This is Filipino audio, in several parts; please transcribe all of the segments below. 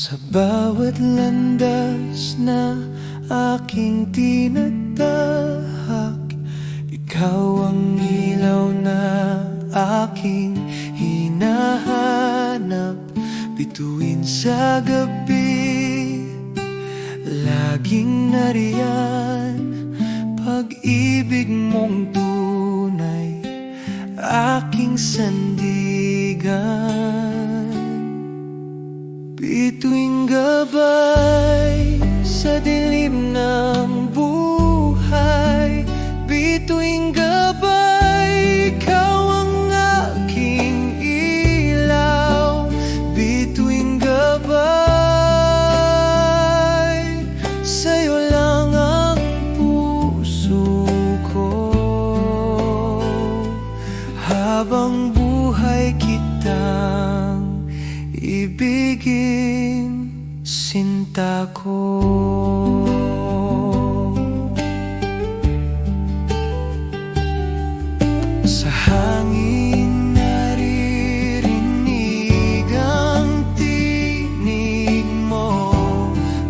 Sa bawat landas na aking tinatahak, ikaw ang ilaw na aking hinahanap. Bituin sa gabi, laging nariyan, pag-ibig mong tunay, aking sandigan. Bituing gabay sa dilim ng buhay, bituing gabay, ikaw ang aking ilaw. Bituing gabay, sa'yo lang ang puso ko. Habang buhay kitang ibigin, sinta ko. Sa hangin naririnig ang tinig mo,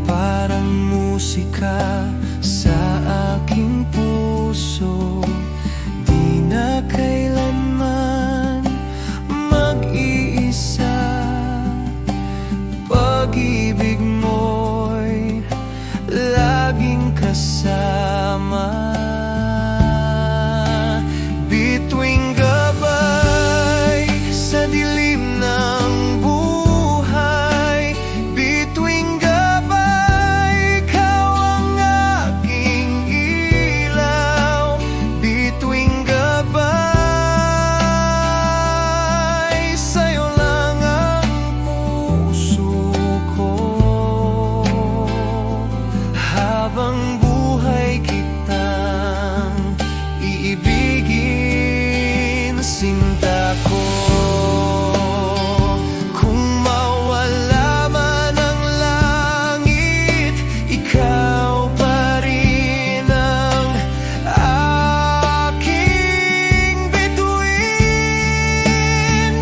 parang musika sa aking puso. Di na kailanman mag-iisa, pag-ibig mo'y laging kasama. Bituing gabay sa dilim ng buhay, bituing gabay, ikaw ang aking ilaw. Bituing gabay, sa'yo lang ang puso ko. Habang buhay kitang iibigin, sinta ko. Kung mawala man ang langit, ikaw pa rin ang aking bituin.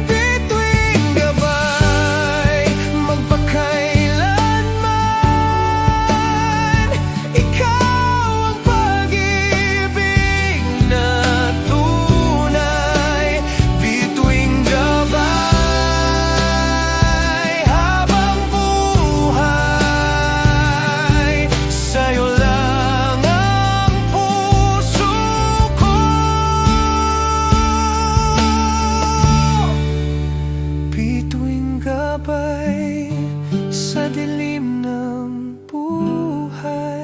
Bituing gabay, magpakailanman, ikaw ang pag-ibig na tunay. Bituing gabay, habang buhay, sa'yo lang ang puso ko. Bituing gabay sa dilim ng buhay.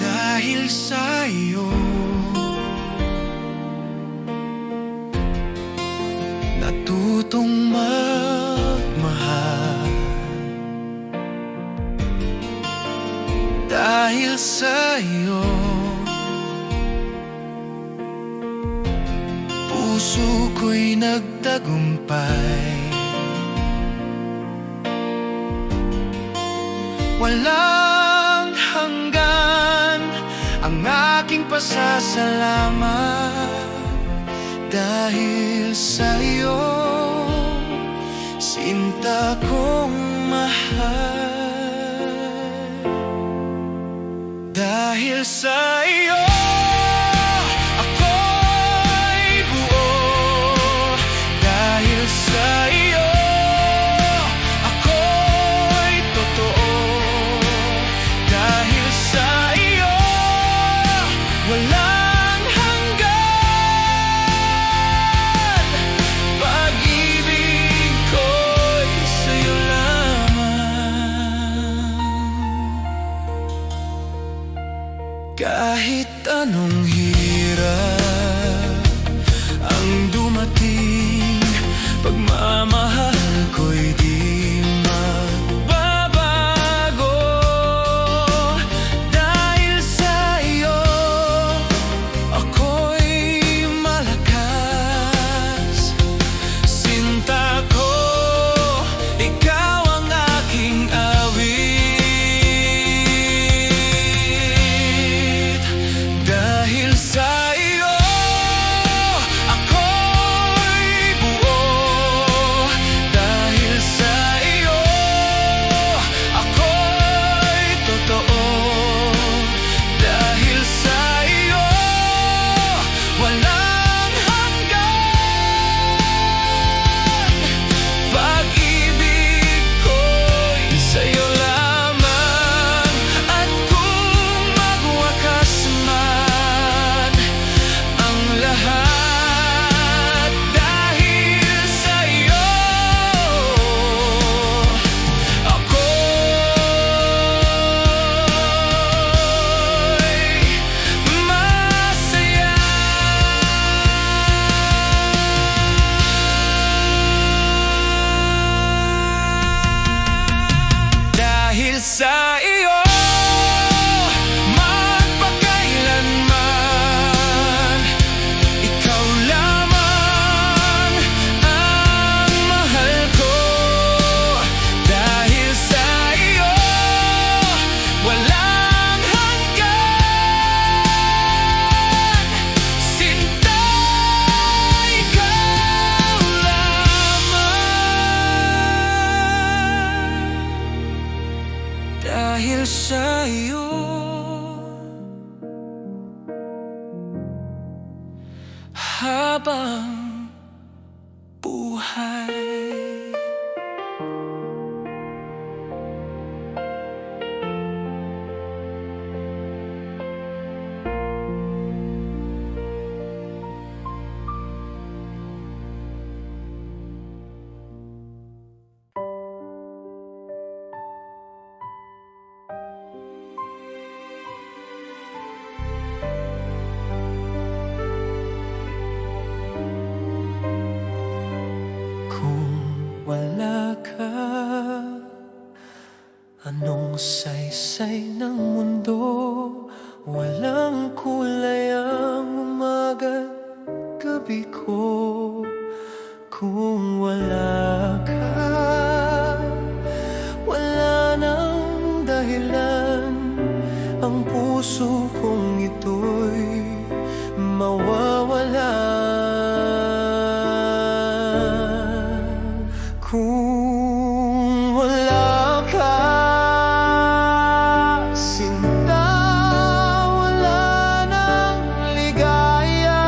Dahil sa'yo natutong magmahal. Dahil sa'yo puso ko'y nagtagumpay. Walang hanggan ang aking pasasalamat. Dahil sa'yo, sinta kong mahal. Dahil sa'yo ako'y buo. Dahil sa'yo Kahit anong hirap ang dumating, pagmamahal ko'y di magbabago. Dahil sa iyo, ako'y malakas. Sinta ko, ikaw ang aking awit. Dahil sa iyo, ako'y buo. Dahil sa iyo, ako'y totoo. Dahil sa iyo, walang hanggan. Pag-ibig ko'y sa'yo lamang. At kung magwakas man ang lahat, dahil sa iyo, ako'y masaya. Dahil sa iyo, magpakailanman, ikaw lamang ang mahal ko. Dahil sa iyo, walang hanggan. Sinta, ikaw lamang. Dahil sa iyo, habang buhay. Kung wala ka, anong saysay ng mundo? Walang kulay ang umaga't gabi ko. Kung wala ka, wala nang dahilan. Ang puso kong ito'y mawawala. Kung wala ka, sinta, wala nang ligaya.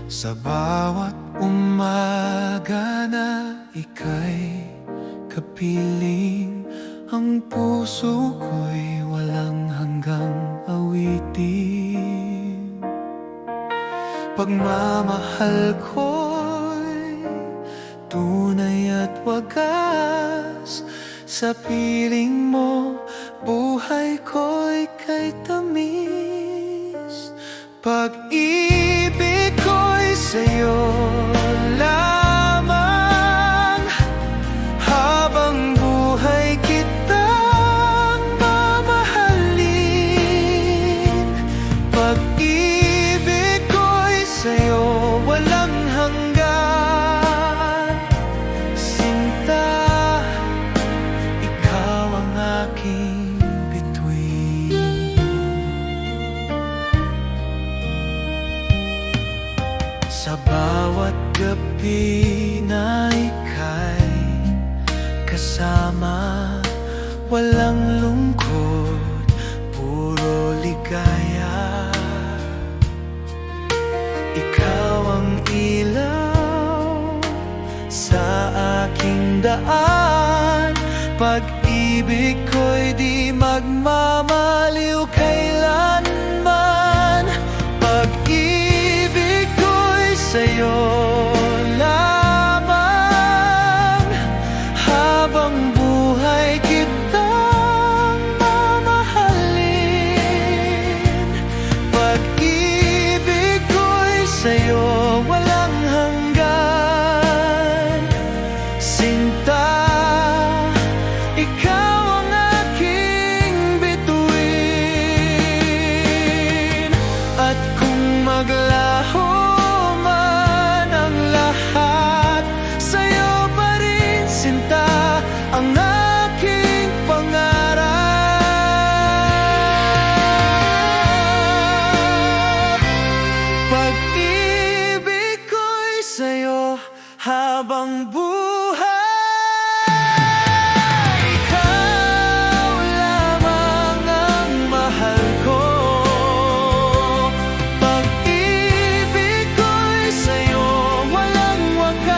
Sa bawat umaga na ika'y kapiling, ang puso ko'y walang hanggang awitin. Pagmamahal ko'y tunay at wagas, sa piling mo buhay ko'y kay tamis. Pag-ibig ko'y sa'yo lamang, habang buhay kitang mamahalin. Pag-ibig ko'y sa'yo walang hanggan, sinta, ikaw ang aking bituin. Sa bawat gabi na ika'y kasama, walang lungkot, puro ligaya. Ikaw ang ilaw sa aking daan, pag-ibig ko'y di magmamaliw kailanman. Pag-ibig ko'y sa'yo lamang, habang buhay kitang mamahalin. Pag-ibig ko'y sa'yo walang hanggan, sinta, ikaw ang aking bituin. At kung maglaho man ang lahat, sa'yo pa rin, sinta, ang aking pangarap. Pag-ibig ko'y sa'yo habang buhay. Ikaw lamang ang mahal ko. Pag-ibig ko'y sa'yo walang wakas,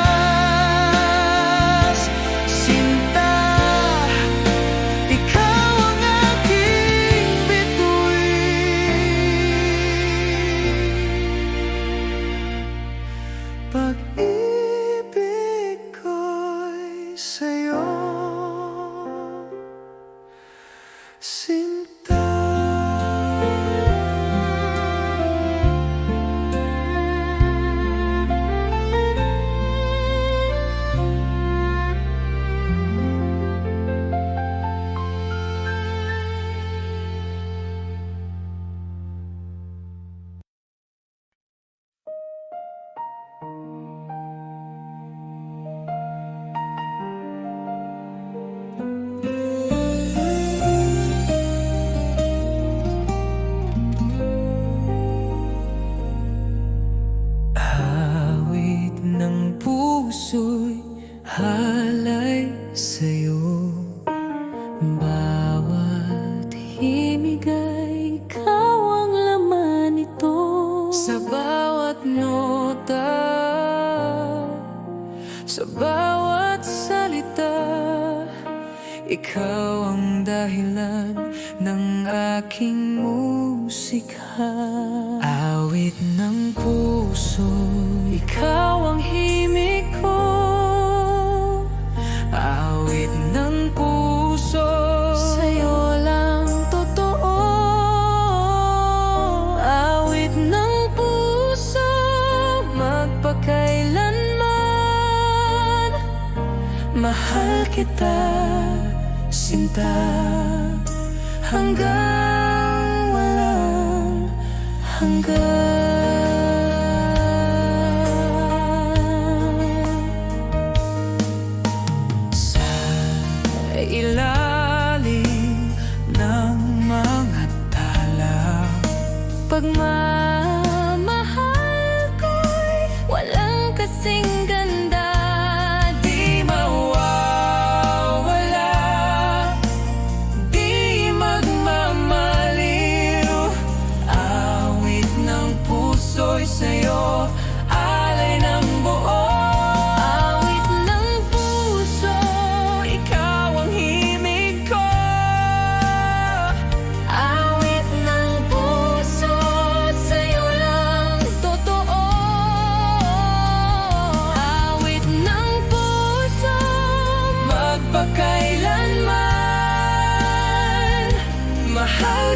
sinta, ikaw ang aking bituin. Pag-ibig ko'y sa'yo, sinta. Awit ng puso'y halay sa'yo, bawat himig ay ikaw ang laman nito. Sa bawat nota, sa bawat salita, ikaw ang dahilan ng aking musika. Awit ng puso, ikaw ang himig ko. Awit ng puso, sa'yo lang totoo. Awit ng puso, magpakailanman. Mahal kita, sinta, hanggang walang hanggan. Sa ilalim ng mga tala, pagmamahal ko'y walang kasing ganda. Di mawawala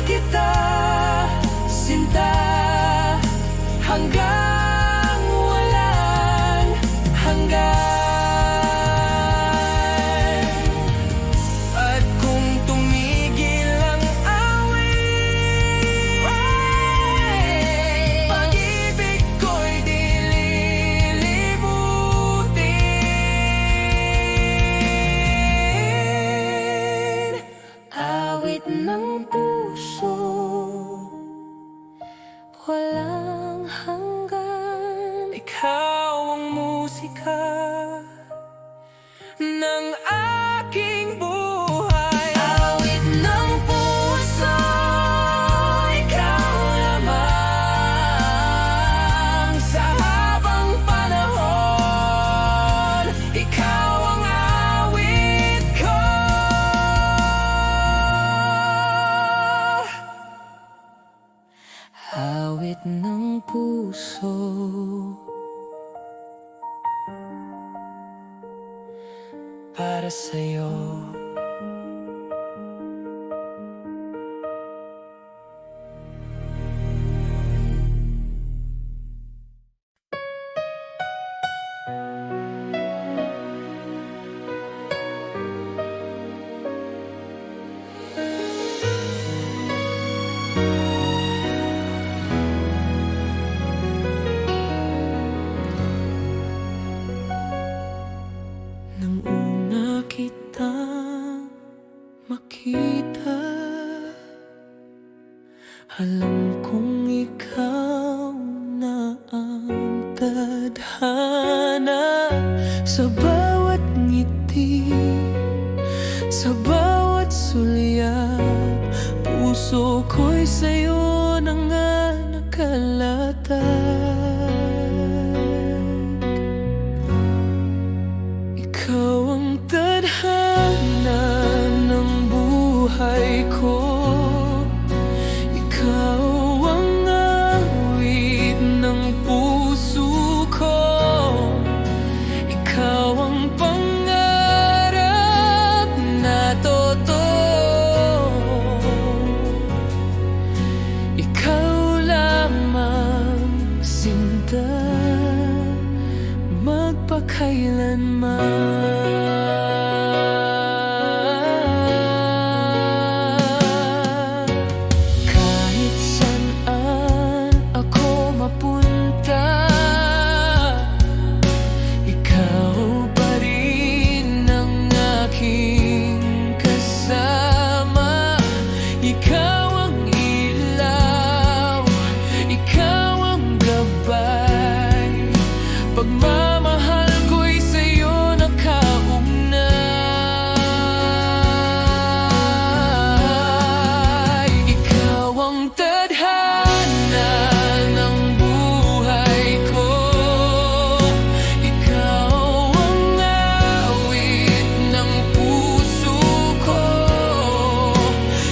kita, sinta, hanggang walang hanggan. At kung tumigil ang awit, pag-ibig ko'y di lilimutin. Awit ng puso, walang hanggan. Ikaw ang musika ng aking buhay. Awit ng puso, ikaw lamang. Sa habang panahon, ikaw ang awit ko. Awit ng puso, para sa'yo. Nang una kitang makita, alam kong ikaw na ang tadhana. Sa bawat ngiti, sa bawat sulyap, puso ko'y sa'yo na nga nakalatag. Ikaw ang tadhana ng buhay ko. Ikaw ang awit ng puso ko. Ikaw ang pangarap na totoo. Ikaw lamang, sinta, magpakailanman. Kahit saan ako mapunta, ikaw pa rin ang aking kasama. Ikaw ang ilaw, ikaw ang gabay. Pagmamahal ko'y sa'yo nakaugnay. Ikaw ang tadhana ng buhay ko. Ikaw ang awit ng puso ko.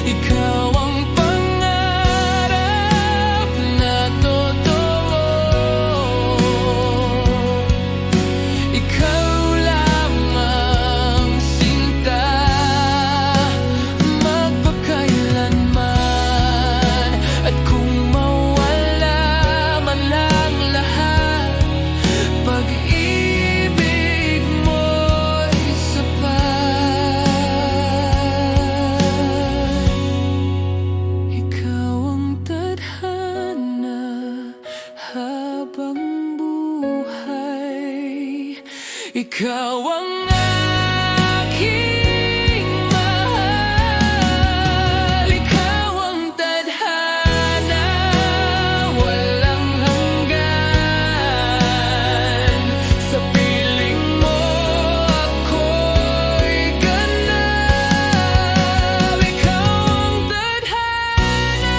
Ikaw ang pangarap na totoo. Ikaw lamang, sinta, magpakailanman. At kung mawala man lang lahat, pag-ibig mo'y sapat. Ikaw ang tadhana habang buhay. Ikaw ang aking mahal. Ikaw ang tadhana, walang hanggan. Sa piling mo ako'y ganap. Ikaw ang tadhana.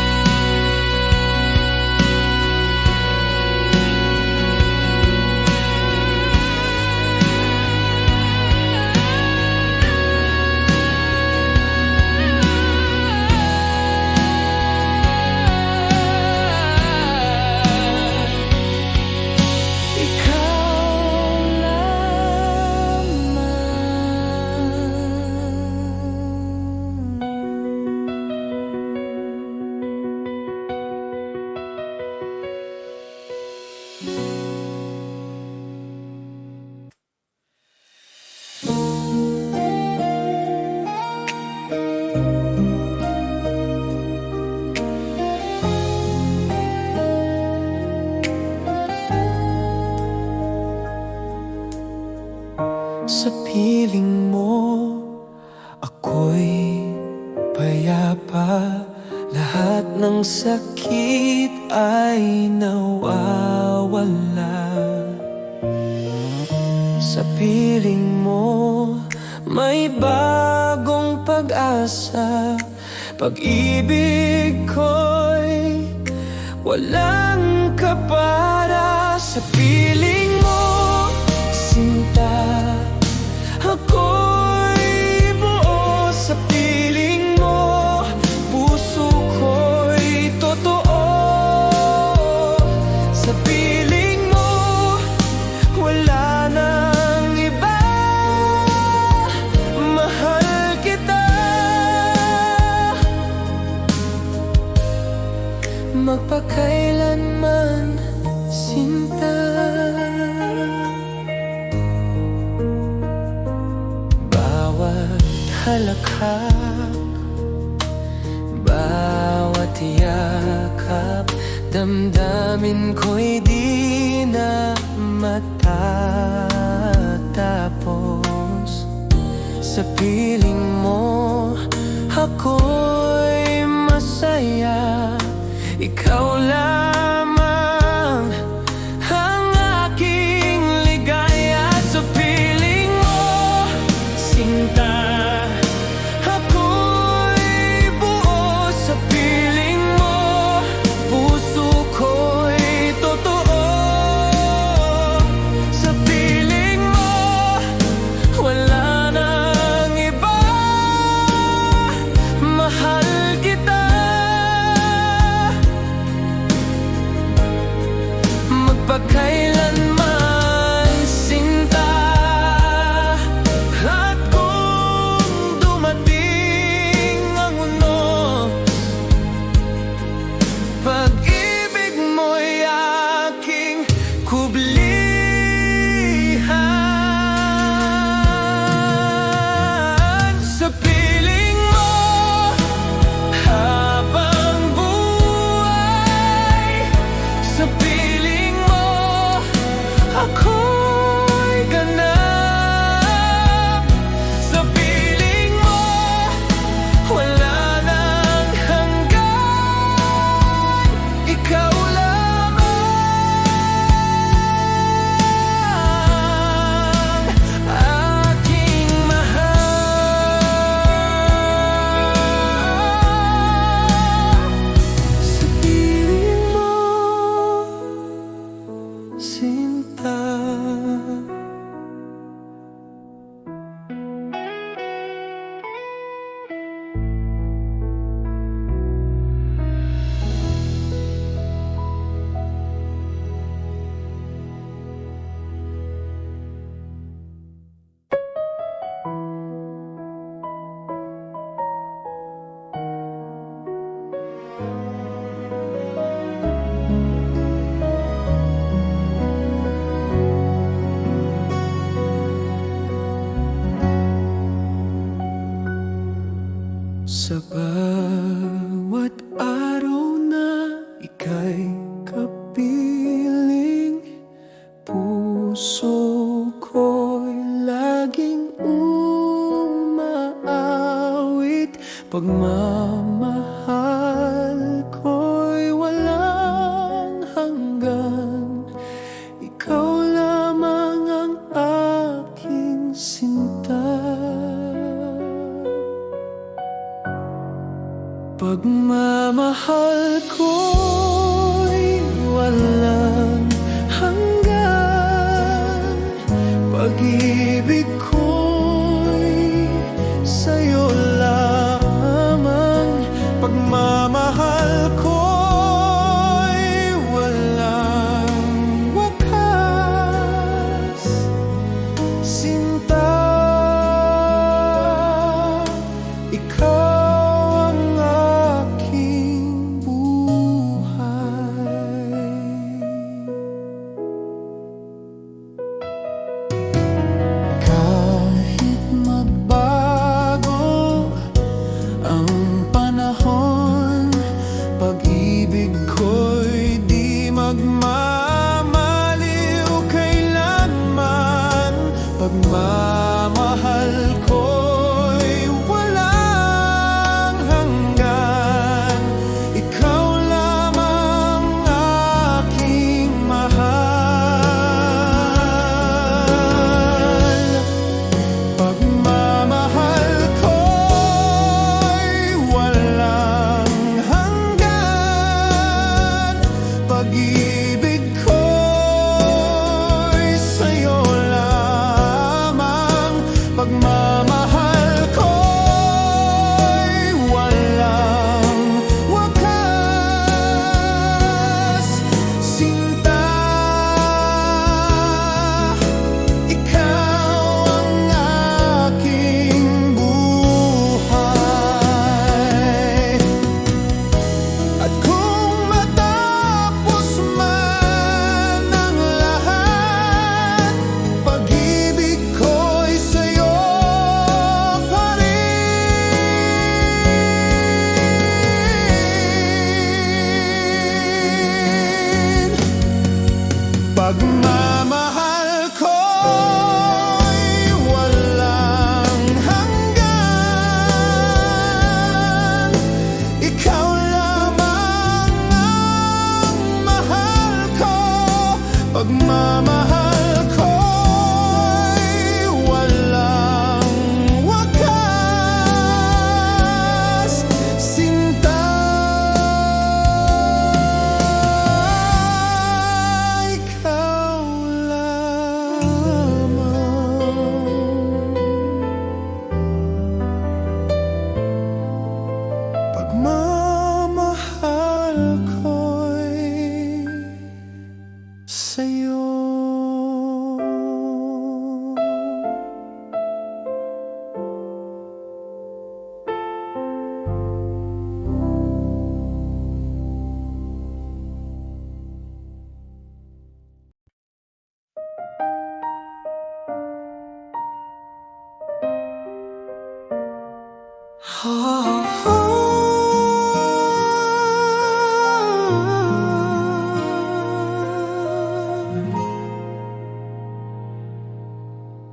piling mo, ako'y payapa. Lahat ng sakit ay nawawala. Sa piling mo, may bagong pag-asa. Pag-ibig ko'y walang kapara. Sa piling mo, sinta, ako'y buo. Sa piling mo, puso ko'y totoo. Sa piling mo, wala nang iba. Mahal kita, magpakailanman, sinta. Bawat halakhak, bawat yakap, damdamin ko'y di na matatapos. Sa piling mo, ako'y masaya. Ikaw lamang ang aking ligaya. Sa piling mo, sinta, ako'y buo. Sa piling mo, puso ko'y totoo. Sa piling mo, wala nang iba. Mahal kita, magpakailanman, sinta. At kung dumating ang unos, pag-ibig mo'y aking kublihan. Sa piling mo, habang buhay. Sa piling mo, ako'y ganap. Sa piling mo, wala nang hanggan. Ikaw lamang aking mahal. Sa piling mo, sinta. Sa bawat araw na ika'y kapiling, puso ko'y laging umaawit. Pagmamahal ko'y walang hanggan. Ikaw lamang ang aking sinta. Pagmamahal ko'y walang hanggan. Pag-ibig ko'y sa'yo lamang. Pagmamahal ko'y walang wakas, sinta. Ikaw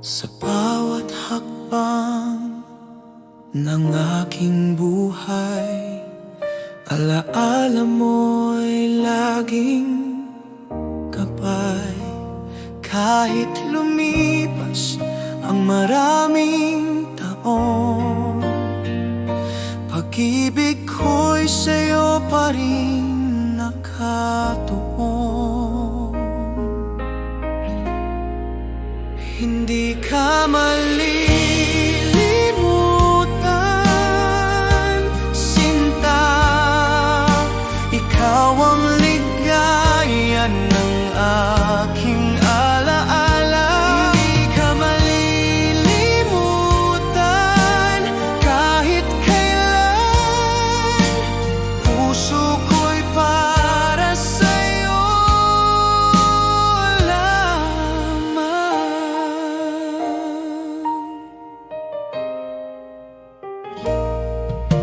Sa bawat hakbang ng aking buhay, alaala mo'y laging gabay. Kahit lumipas ang maraming taon, pag-ibig ko'y sa'yo pa rin nakatuon. Hindi ka malilimutan, sinta. Ikaw ang ligaya ng aking alaala. Hindi ka malilimutan kahit kailan. Puso ko'y para sa'yo lamang.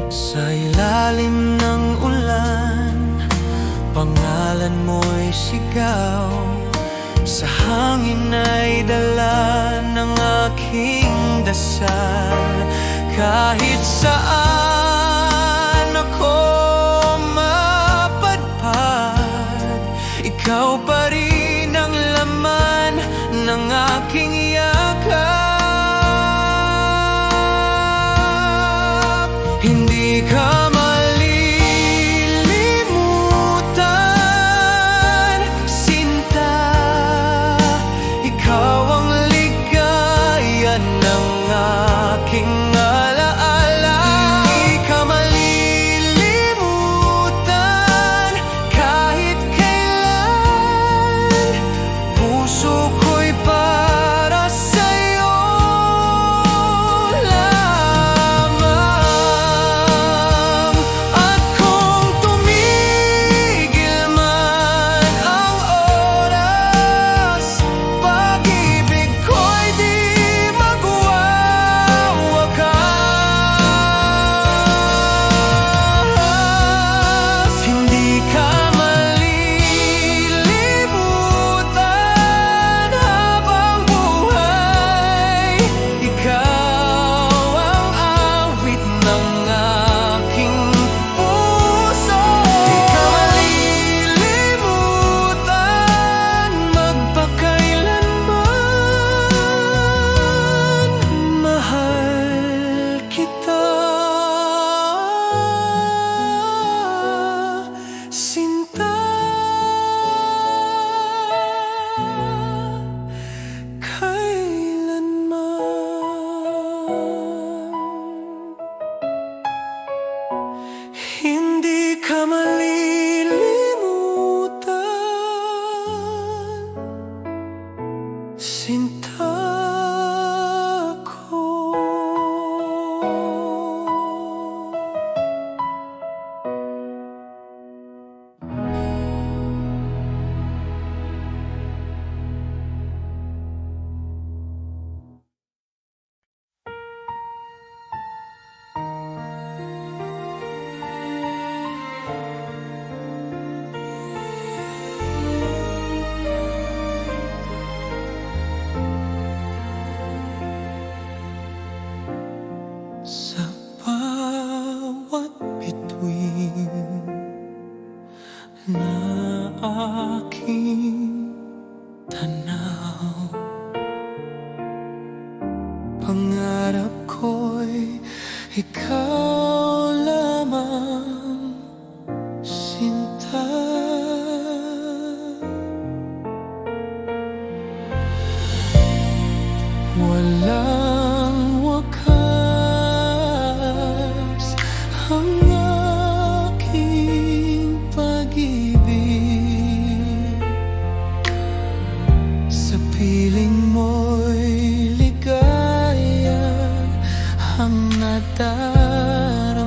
Sa ilalim ng ulan, pangalan mo'y sigaw. Sa hangin ay dala ng aking dasal. Kahit saan ako mapadpad, ikaw pa rin ang laman ng aking yakap. Hindi ka malilimutan, sinta. Ikaw ang ligaya ng aking alaala. Hindi ka malilimutan kahit kailan. Puso ko'y para sa'yo lamang. At kung tumigil man ang oras, pag-ibig ko'y di magwawakas. Hindi ka malilimutan habang buhay. Ikaw ang awit ng aking puso. Di ka malilimutan magpakailanman. Mahal kita, sinta. Kailanman hindi ka malilimutan, sinta ko. Sa bawat bituin na aking tanaw, pangarap ko'y ikaw lamang, sinta. Walang wakas ang aking pag-ibig. Sa piling mo'y ligaya ang nadarama.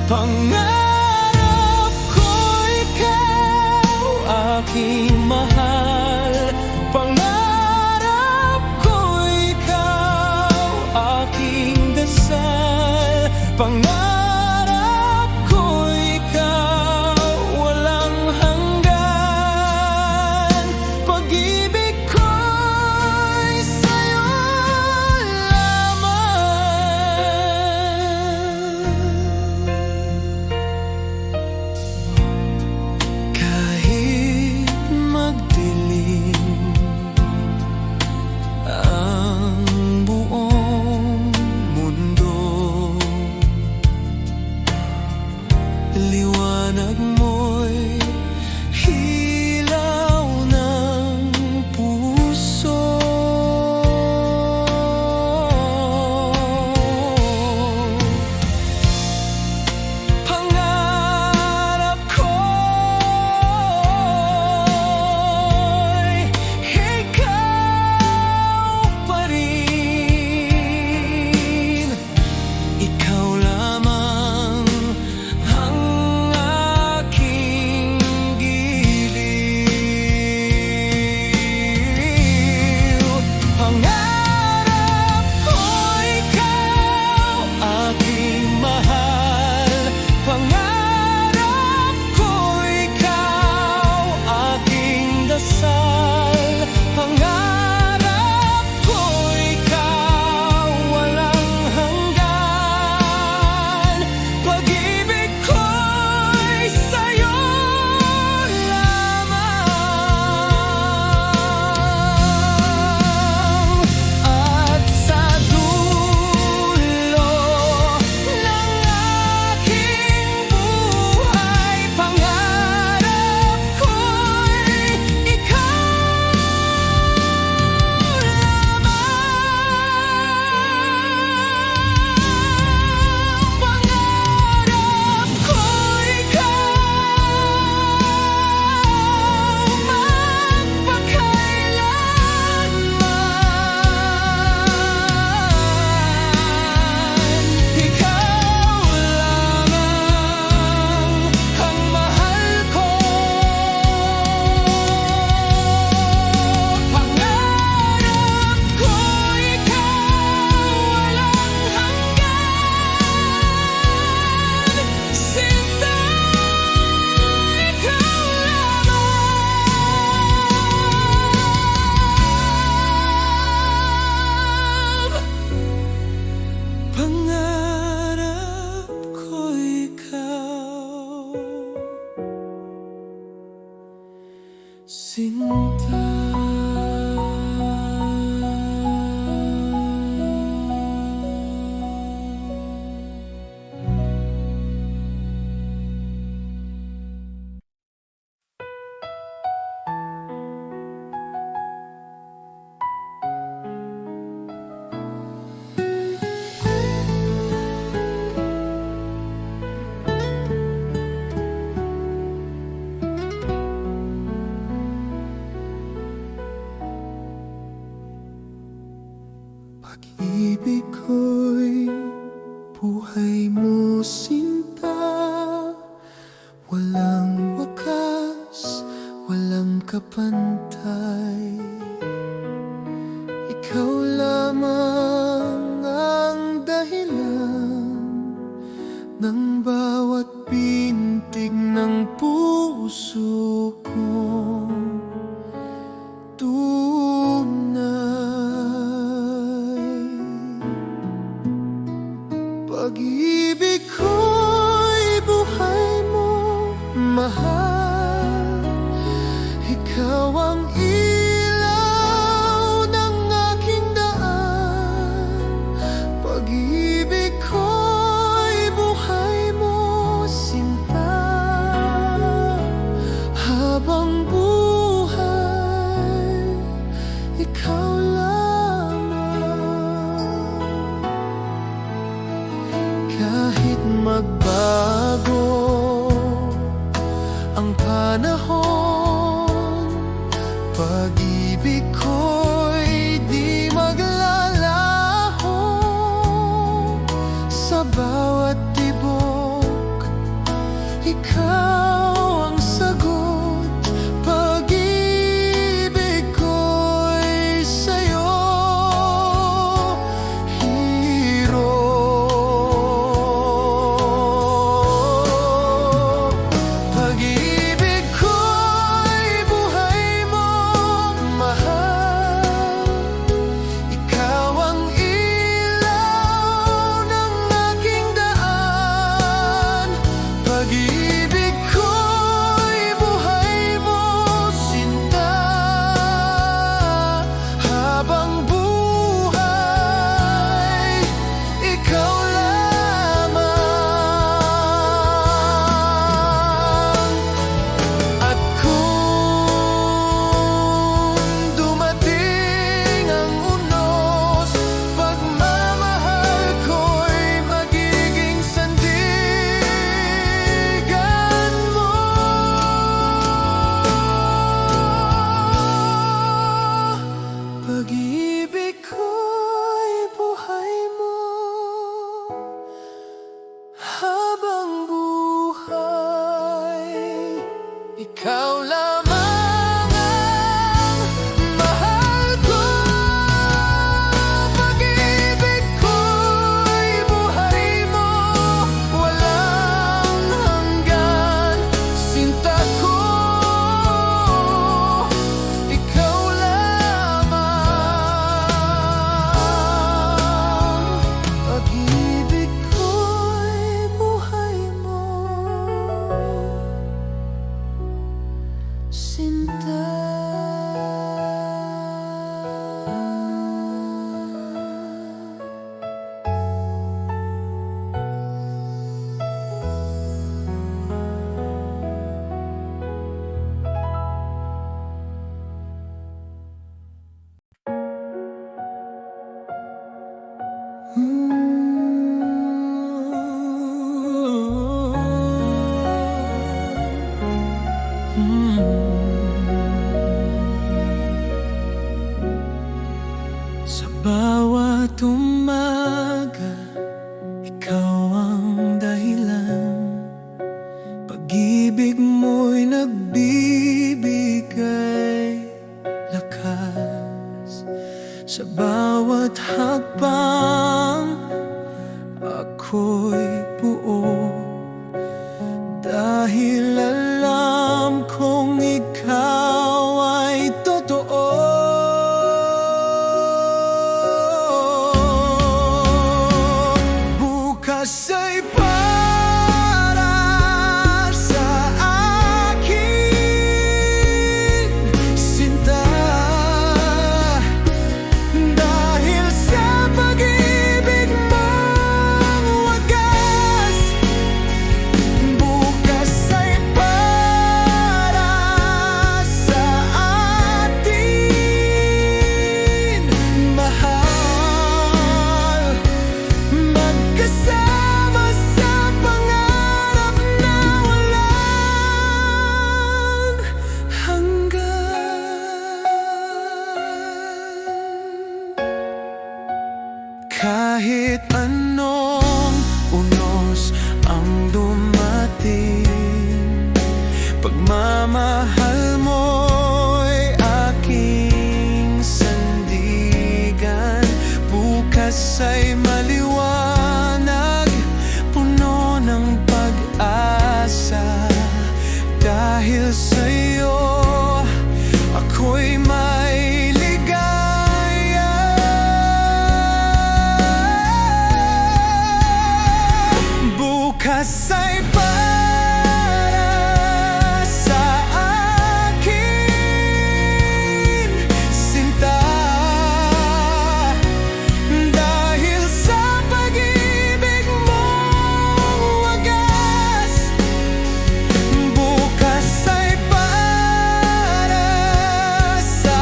Pangarap ko ikaw aking mahal. Pangarap ko ikaw Pangarap ko ikaw, walang hanggan. Pag-ibig ko'y sa'yo lamang. Kahit magdilim ang buong mundo, liwanag mo'y hilaw ng puso. Pangarap ko'y ikaw pa rin. Ikaw lamang ang aking giliw. Pangarap ko ikaw, aking mahal. Pangarap ko ikaw, aking dasal. Pangarap ko ikaw, walang hanggan. Pag-ibig ko'y sa'yo lamang. At sa dulo ng aking buhay, pangarap ko'y ikaw lamang. Pangarap ko ikaw magpakailanman. Ikaw lamang ang mahal ko. Pangarap ko ikaw, walang hanggan. Sinta, ikaw lamang. Pangarap ko ikaw, Sinta. Pag-ibig ko'y buhay mo, Sinta. Walang wakas, walang kapantay. Ikaw lamang ang dahilan ng bawat pintig ng puso kong tunay. Pag-ibig ko'y buhay mo, mahal. Ikaw ang ilaw ng aking daan. Sa bawat umaga, ikaw ang dahilan. Pag-ibig mo'y nagbibigay lakas. Sa bawat hakbang, ako'y buo. Dahil alam kong ikaw ay totoo. Bukas ay para sa akin, sinta. Dahil sa pag-ibig mong wagas, bukas ay para sa atin, mahal. Magkasama sa pangarap na walang hanggan. Kahit anong unos ang dumating, pagmamahal mo'y aking sandigan. Bukas ay maliwanag, puno ng pag-asa. Dahil sa'yo, ako'y may ligaya. Bukas ay para sa akin, sinta. Dahil sa pag-ibig mong wagas, bukas ay para sa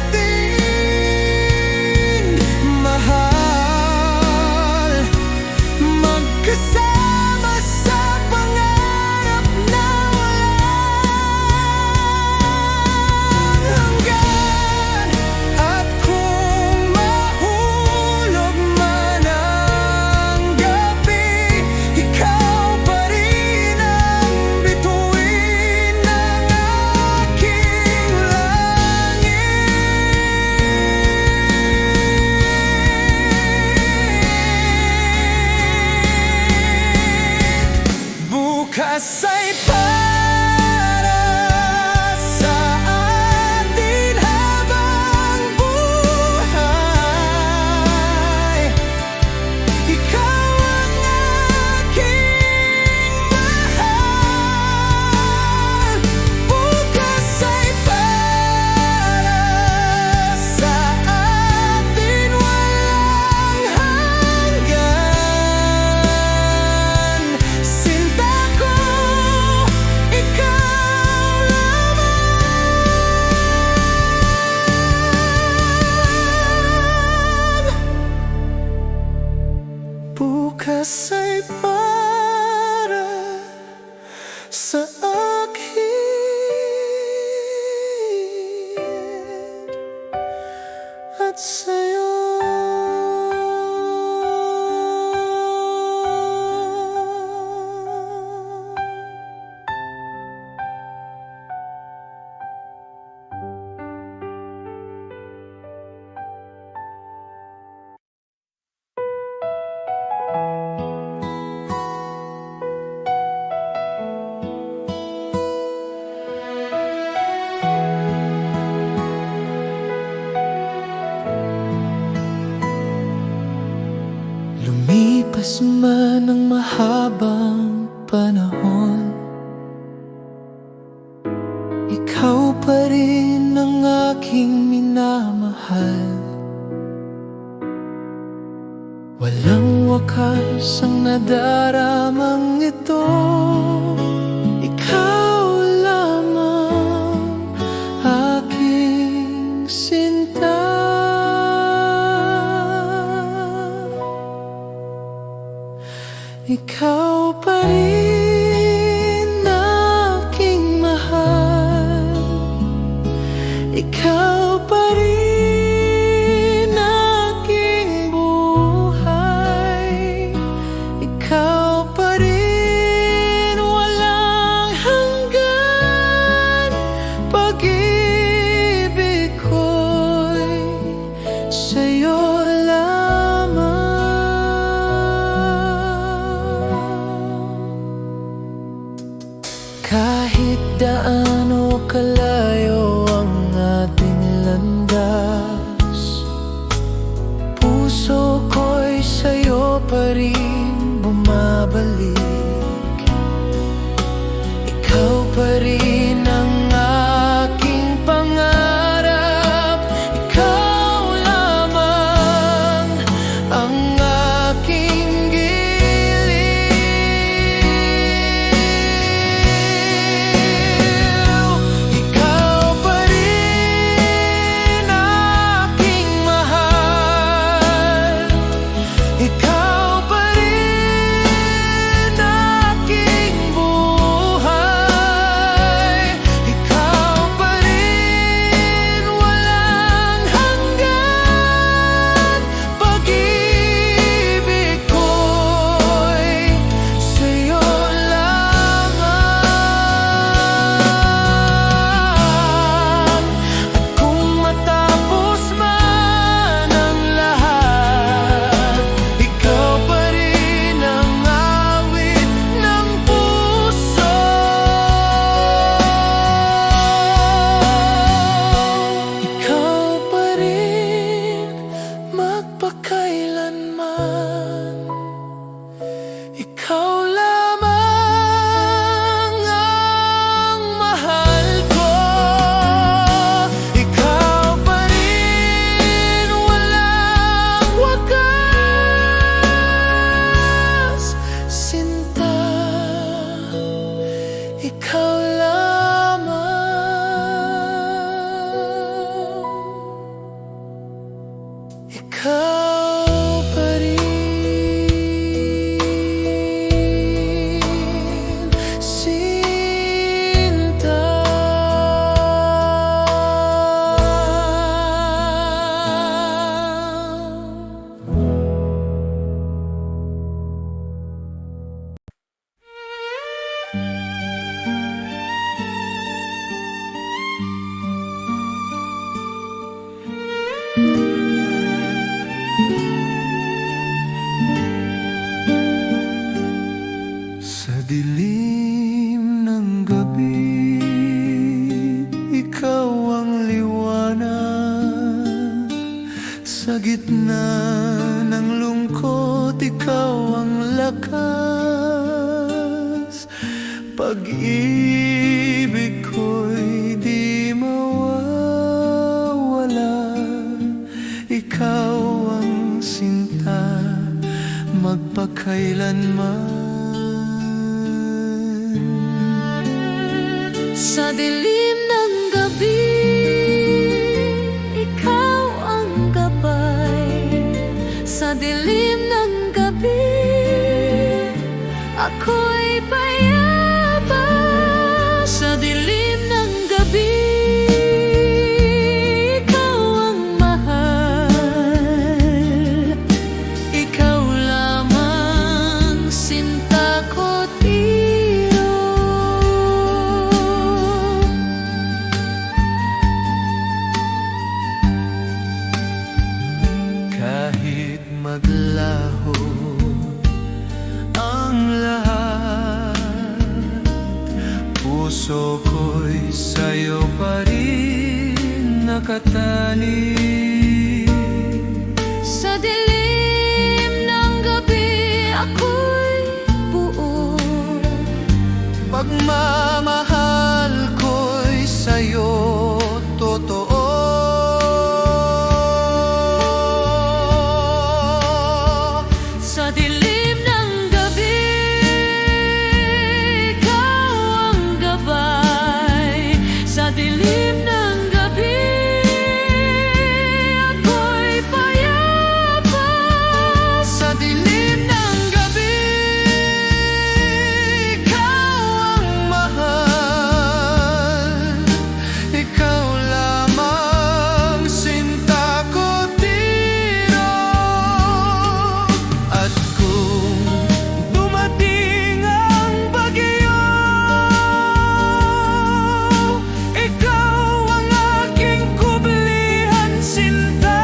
atin, mahal. Magkasama sa pangarap na walang hanggan. At kung mahulog man ang gabi, ikaw pa rin ang bituin ng aking langit. Bukas ay para sa atin habang buhay. Ikaw ang aking mahal. Bukas ay para sa atin walang hanggan. Sinta ko, ikaw lamang. Bukas ay para sa akin at sa'yo. Lumipas man ang mahabang panahon, ikaw pa rin ang aking minamahal. Walang wakas ang nadaramang ito, ikaw lamang aking sinta. Ikaw pa rin aking mahal. Ikaw pa rin ikaw pa rin, Sinta. Sa dilim ng gabi, ikaw ang liwanag. Sa gitna ng lungkot, ikaw ang lakas. Pag-ibig ko'y di mawawala. Ikaw ang sinta, magpakailanman. Sa dilim ng gabi, ikaw ang gabay. Sa dilim ng gabi, ako'y payapa. Sa dilim ng gabi, ikaw ang mahal. Ikaw lamang sinta ko, kahit maglaho ang lahat, puso ko'y sa'yo pa rin nakatali. sa dilim ng gabi, ako'y buo. Pagmamahal ko'y sa'yo totoo. Sa dilim ng gabi, ikaw ang gabay. Sa dilim ng gabi, ako'y payapa. Sa dilim ng gabi, ikaw ang mahal. Ikaw lamang sinta ko, tiro. At kung dumating ang bagyo, ikaw ang aking kublihan, sinta.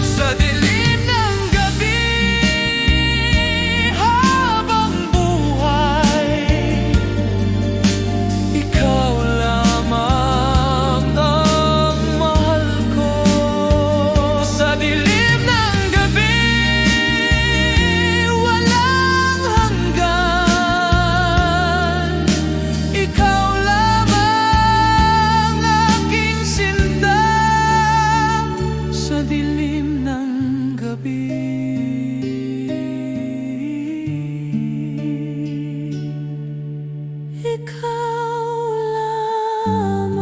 Sa dilim ng gabi, habang buhay, ikaw lamang ang mahal ko. Sa dilim ng gabi, walang hanggan, ikaw lamang aking sinta. Sa dilim ng gabi, Ikaw lamang.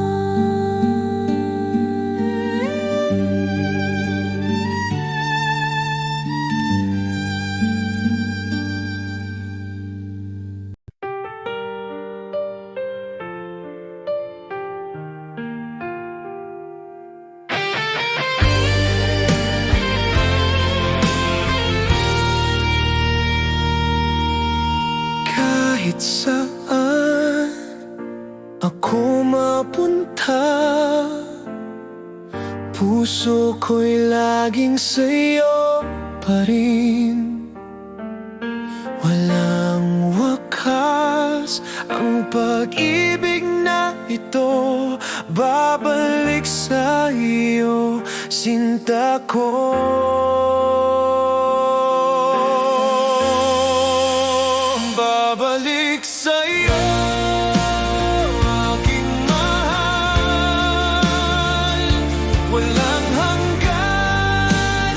kahit saan ako mapunta, puso ko'y laging sa'yo pa rin. Walang wakas ang pag-ibig na ito, babalik sa iyo, sinta ko. Babalik sa'yo, aking mahal. Walang hanggan,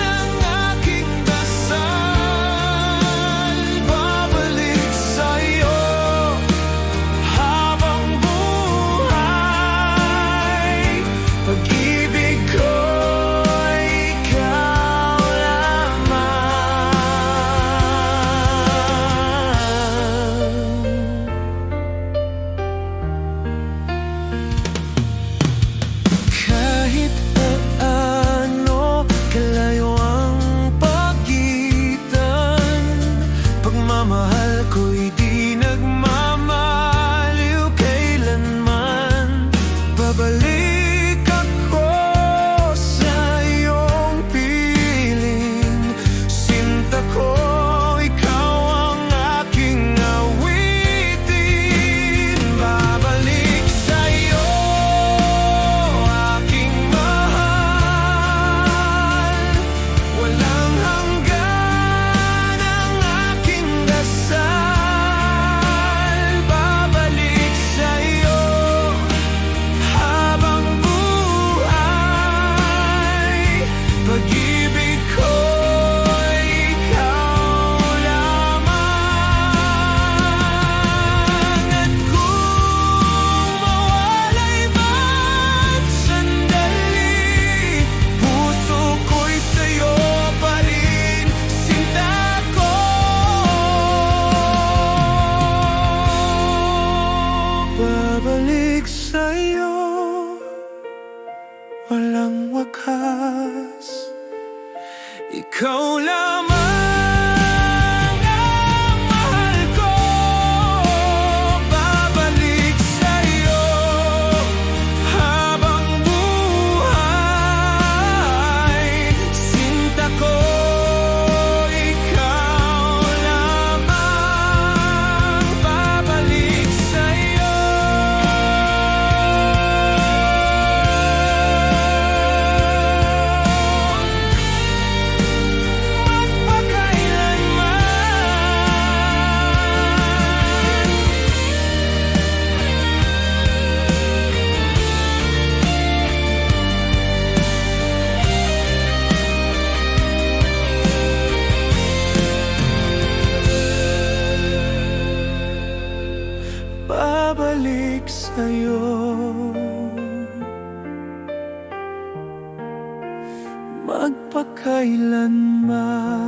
ikaw lamang ang mahal ko. Babalik sa'yo habang buhay. Sinta ko, ikaw lamang. Babalik sa'yo. Babalik sa'yo. Magpakailanman.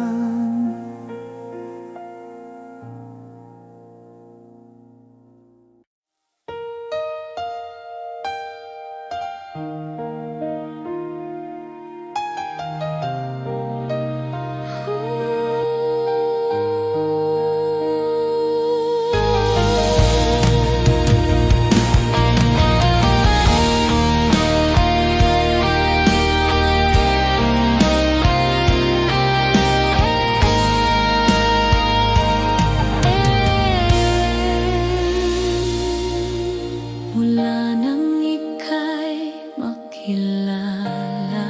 Mula nang ika'y makilala,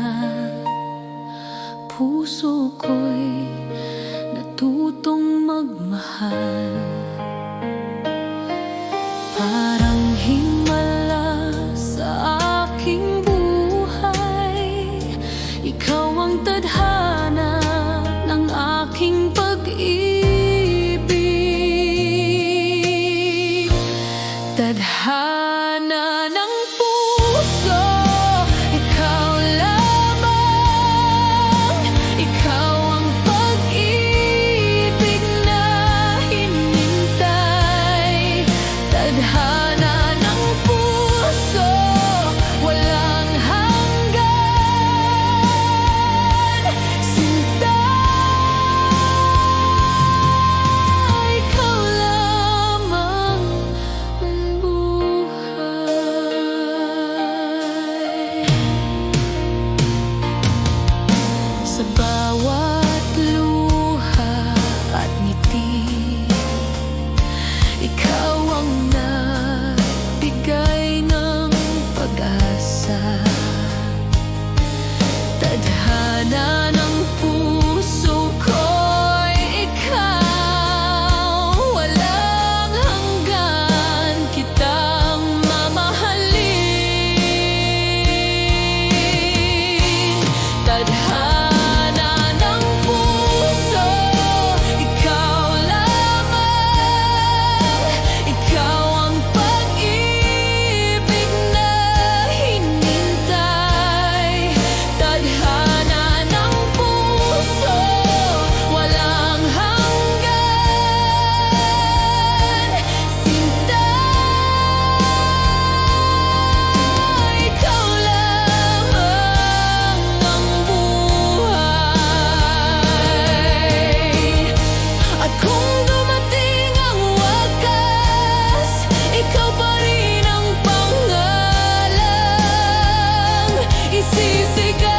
puso ko'y natutong magmahal. Parang himala sa aking buhay, ikaw ang tadhana ng aking pag-ibig. Tadhana ng puso, ikaw lamang. Ikaw ang pag-ibig na hinintay. Tadhana ng puso, walang hanggan. Sinta, ikaw lamang ang buhay. Sa bawat luha at ngiti, ikaw ang nagbigay ng pag-asa. Tadhana ng puso ko'y ikaw, walang hanggan kitang mamahalin. Tadhana ng puso, ikaw lamang. Ikaw ang pag-ibig na hinintay. Tadhana ng puso, walang hanggan. Sinta, ikaw lamang ang buhay. At kung dumating ang wakas, ikaw pa rin ang pangalang isisigaw.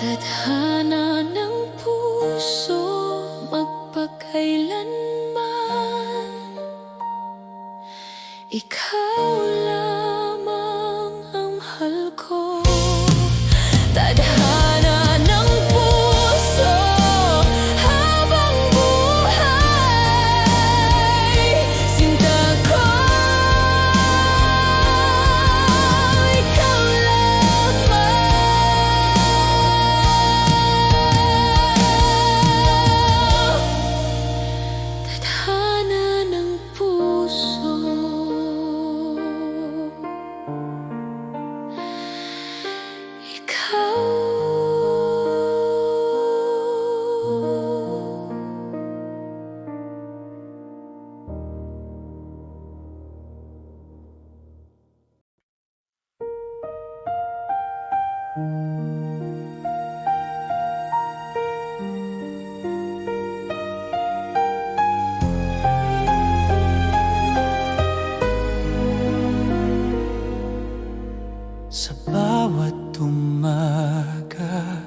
Tadhana ng puso, magpakailanman. Ikaw lamang ang mahal ko. Tadhana ng puso, habang buhay. Sinta ko, ikaw lamang. Tadhana ng puso. Sa bawat umaga,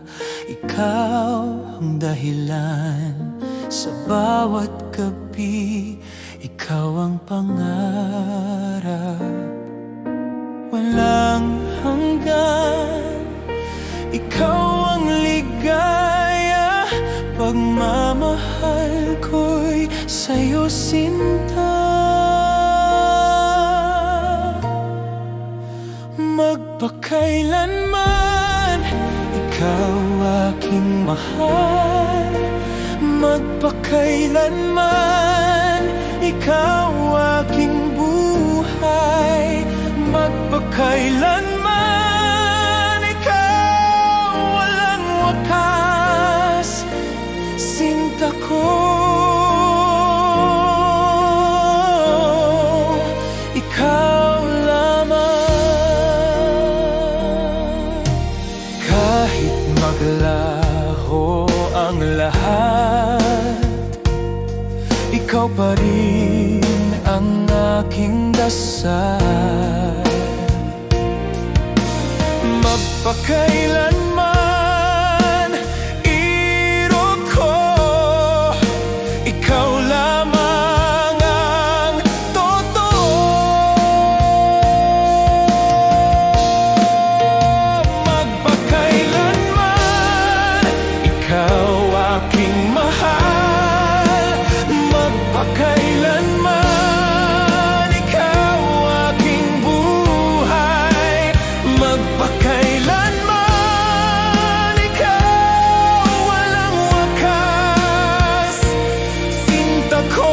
ikaw ang dahilan. Sa bawat gabi, ikaw ang pangarap. Walang hanggan, ikaw ang ligaya. Pagmamahal ko'y sa'yo sinta. Magpakailanman, ikaw aking mahal. Magpakailanman, ikaw aking buhay. Magpakailanman, ikaw walang wakas, sinta ko. Ikaw lamang. Kahit maglaho ang lahat, ikaw pa rin ang aking dasal. Magpakailanman, iro ko, ikaw lamang ang totoo. Magpakailanman, ikaw aking mahal. Magpakailanman, ikaw aking buhay. Magpakailanman, ikaw walang wakas, sinta ko.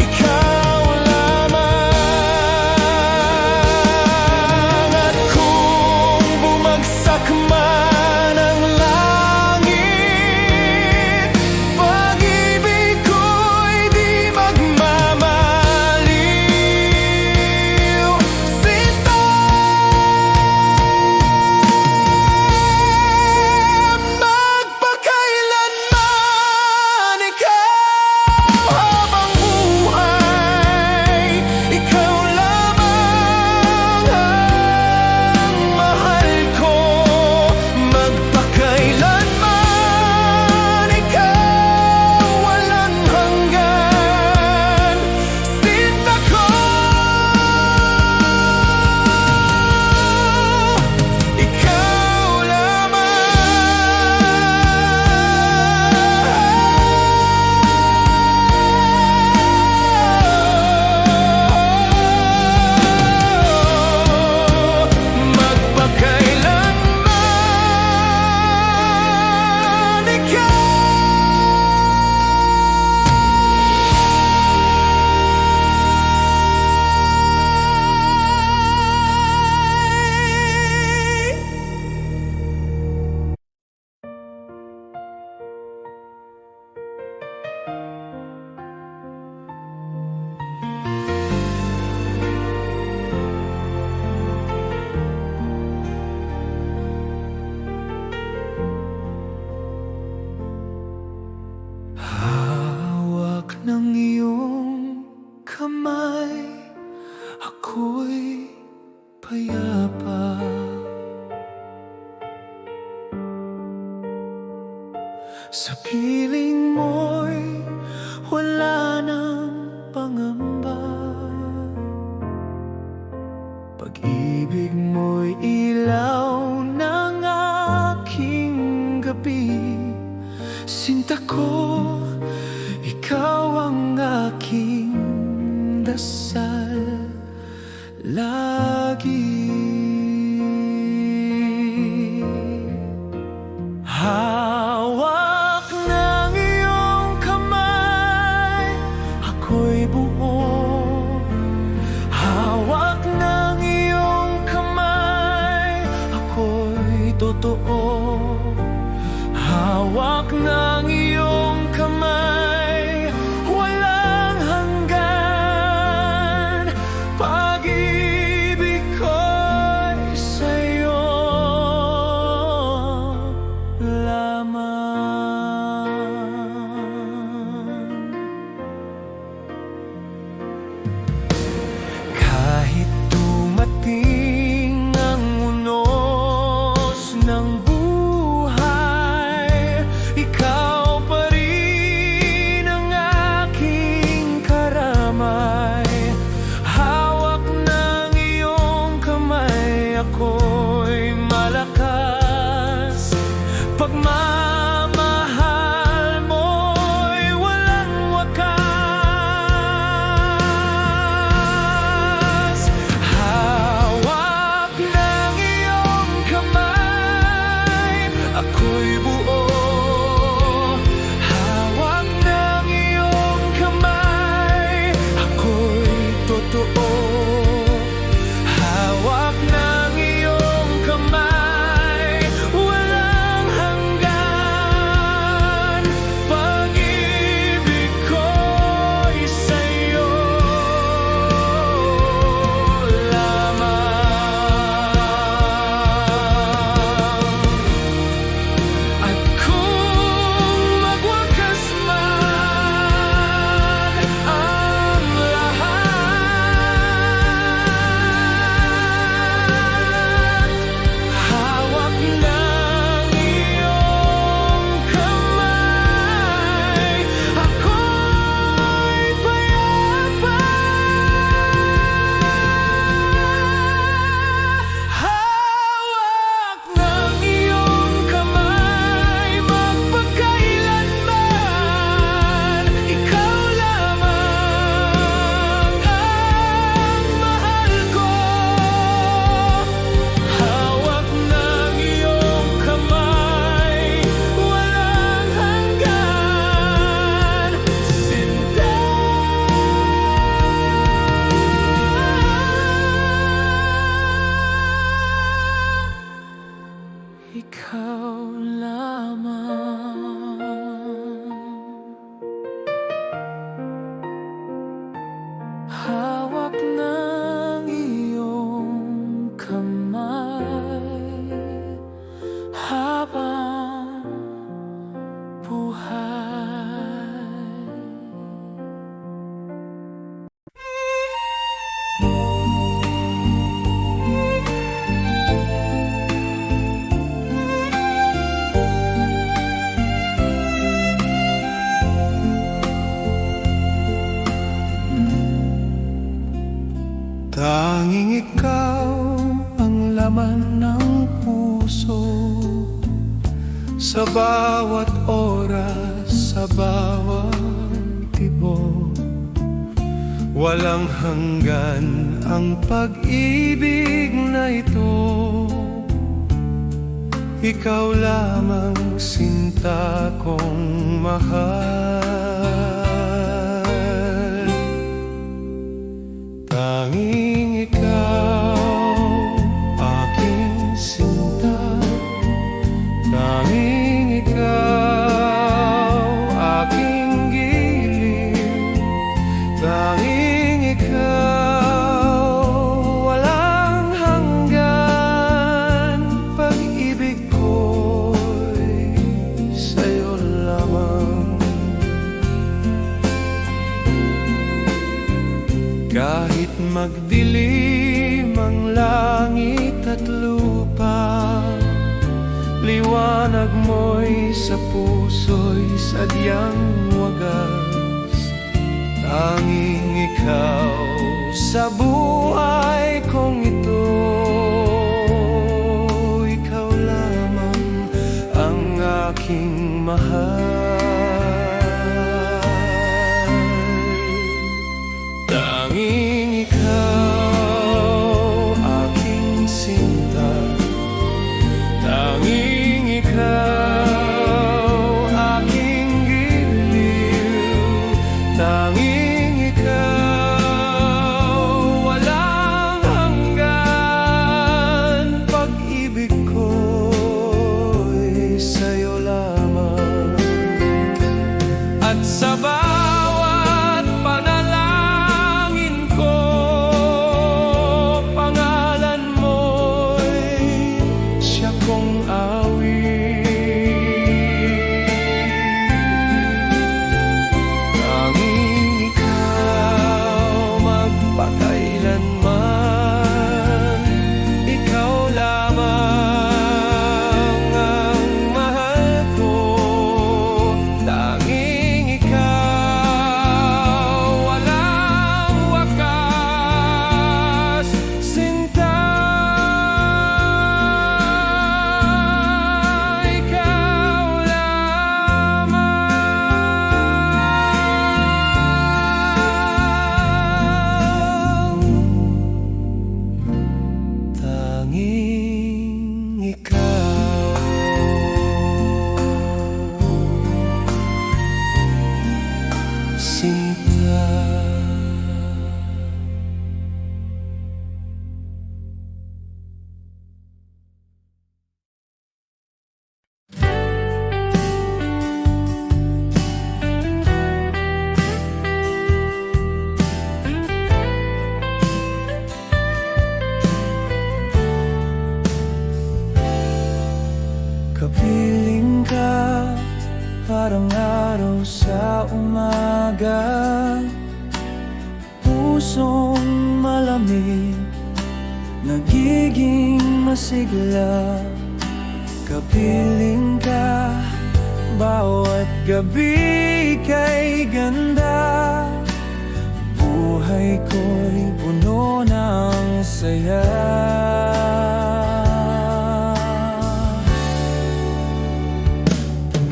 Ikaw lamang. At kung bumagsak man ang langit, pag-ibig ko'y di magmamaliw, sinta. Magpakailanman, ikaw habang buhay. Ikaw lamang ang mahal ko. Magpakailanman, ikaw walang hanggan, sinta ko. Ikaw lamang. Magpakailanman, ikaw. Hawak ng iyong kamay, ako'y payapa. Sa piling mo'y wala nang pangamba. Pag-ibig mo'y ilaw ng aking gabi. Sinta ko, ikaw ang aking dasal lagi. Hawak ng iyong kamay, ako'y buo. Hawak ng iyong kamay, ako'y totoo. Hawak ng iyong kamay, walang hanggan, pag-ibig Tanging ikaw ang laman ng puso, sa bawat oras, sa bawat tibok. Walang hanggan ang pag-ibig na ito. Ikaw lamang sinta kong mahal. Tanging ikaw, aking sinta. Tanging ikaw, aking giliw. Tanging ikaw, walang hanggan. Pag-ibig ko'y sa'yo lamang. Kahit magdilim ang langit at lupa, liwanag mo'y sa puso'y sadyang wagas. Tanging ikaw sa buhay kong ito, ikaw lamang ang aking mahal. Tanging ikaw, aking sinta. Tanging ikaw, aking giliw. Tanging ikaw, walang hanggan. Pag-ibig ko'y sa'yo lamang. At sa bawat panalangin ko, pangalan mo'y siya kong awit. Tanging ikaw, magpakailanman, ikaw lamang ang mahal ko. Tanging ikaw, walang wakas, sinta. Ikaw lamang. Tanging ikaw. Sinta. Kapiling ka, parang araw sa umaga. Pusong malamig, nagiging masigla. Kapiling ka, bawat gabi kay ganda. Buhay ko'y puno ng saya.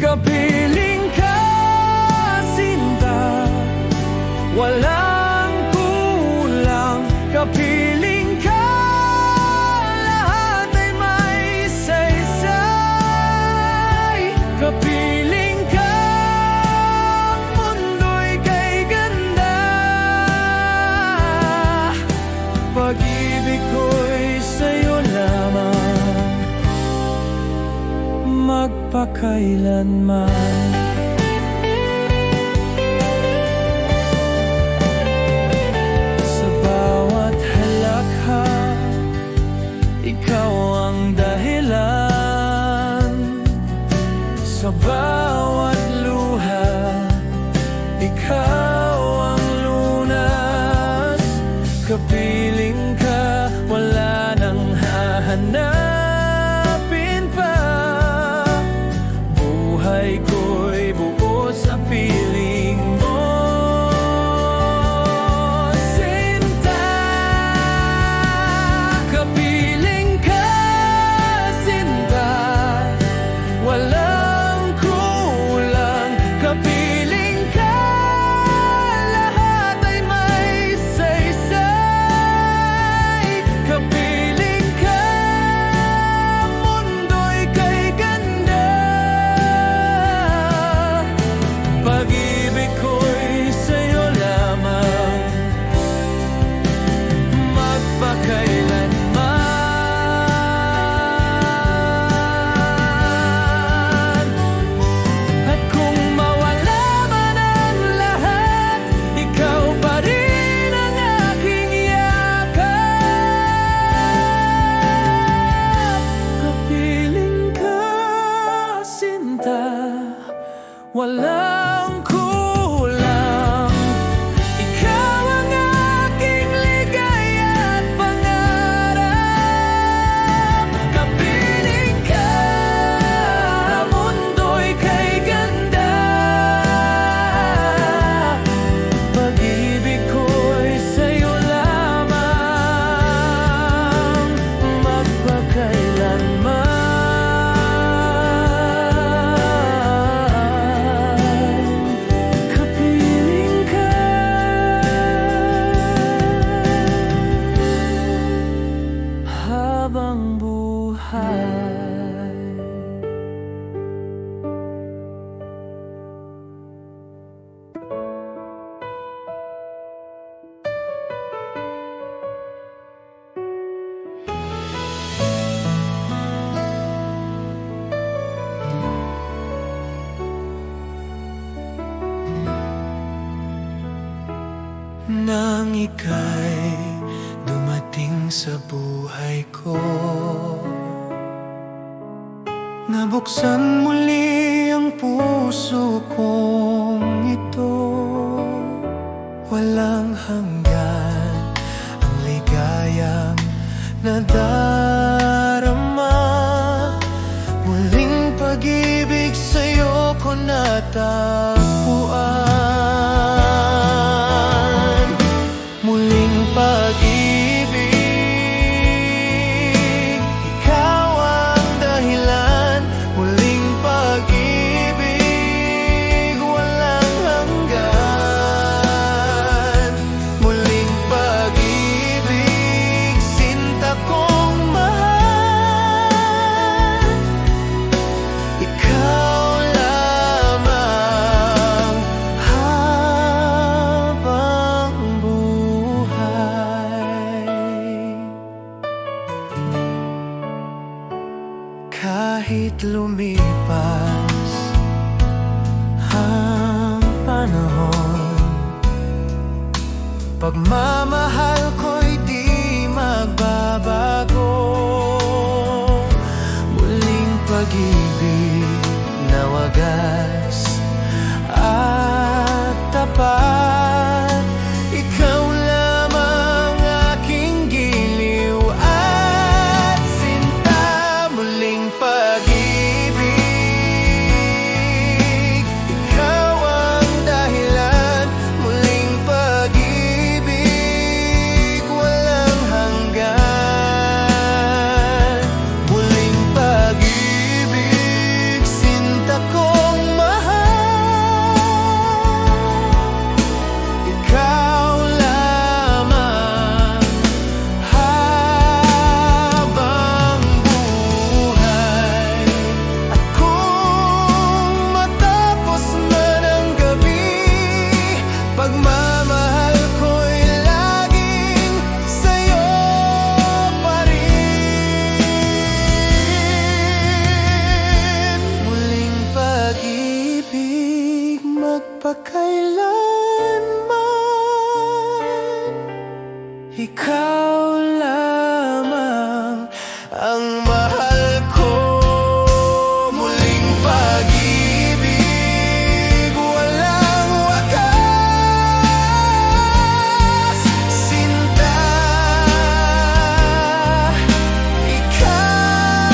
Kapiling ka, sinta, walang kulang. Kapiling ka, lahat ay may saysay. Kapiling ka, mundo'y kay ganda. Pag-ibig ko'y sa'yo lamang, magpakailanman. Sa bawat halakha, ikaw ang dahilan. Sa bawat luha, ikaw ang lunas. Kapiling ka, wala nang hahanapin pa. Buhay ko'y buo sa piling mo. Sinta, nang ika'y dumating sa buhay ko. Nabuksan muli ang puso kong ito. Walang hanggan ang ligayang nadarama. Muling pag-ibig sa'yo ko natagpuan. Muling pag-ibig, ikaw ang dahilan. Muling pag-ibig, walang hanggan. Muling pag-ibig, sinta kong mahal. Ikaw lamang habang buhay. Kahit lumipas ang panahon, pagmamahal ko'y di magbabago. Muling pag-ibig na wagas at tapat. Ikaw lamang aking giliw at sinta. Muling pag-ibig, ikaw ang dahilan. Muling pag-ibig, walang hanggan. Muling pag-ibig, sinta kong mahal. Ikaw lamang habang buhay. At kung matapos man ang gabi, pagmamahal ko'y laging sa'yo pa rin. Muling pag-ibig, magpakailanman. Ikaw lamang ang mahal ko. Muling pag-ibig, walang wakas. Sinta, ikaw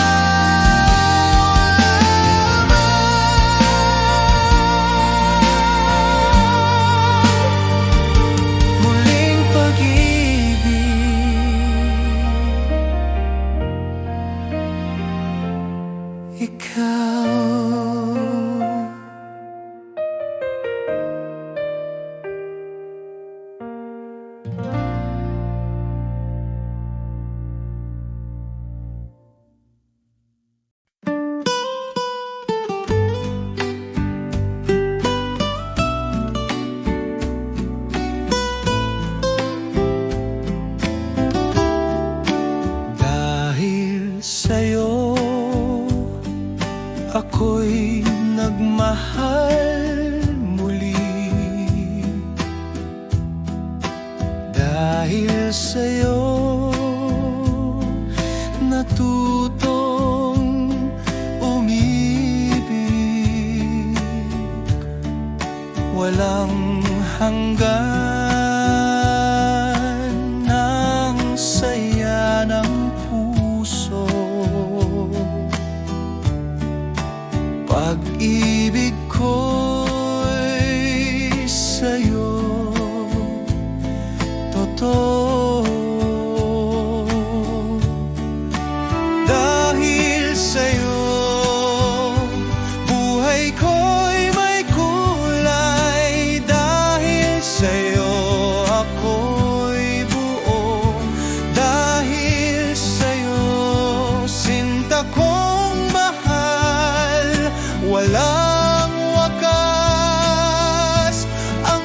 lamang. Muling pag-ibig, ikaw. Dahil sa'yo ako'y nagmahal muli. Dahil sa'yo natutong umibig. Walang hanggan ang saya ng puso. Pag-ibig ko'y sa'yo totoo. Dahil sa'yo buhay ko'y may kulay. Dahil sa'yo ako'y buo. Dahil sa'yo sinta kong mahal. Walang wakas ang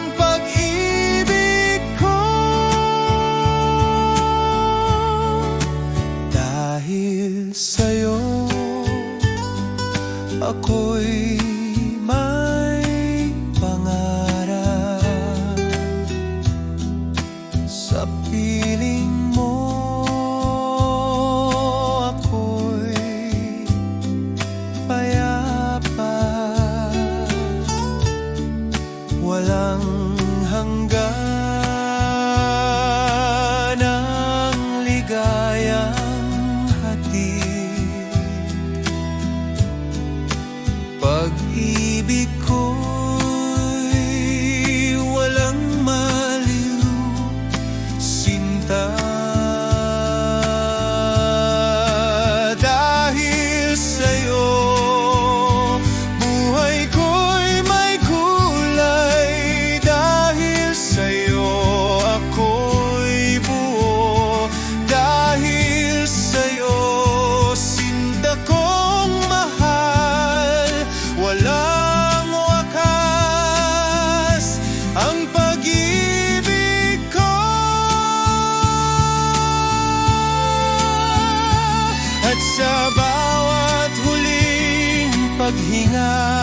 hangganang ligayang hatid. Pag-ibig ko'y walang maliw, sinta. Dahil sa'yo, buhay ko'y may kulay. Dahil sa'yo, ako'y buo. Dahil sa'yo, sinta kong mahal. Walang wakas ang pag-ibig ko. At sa bawat huling paghinga,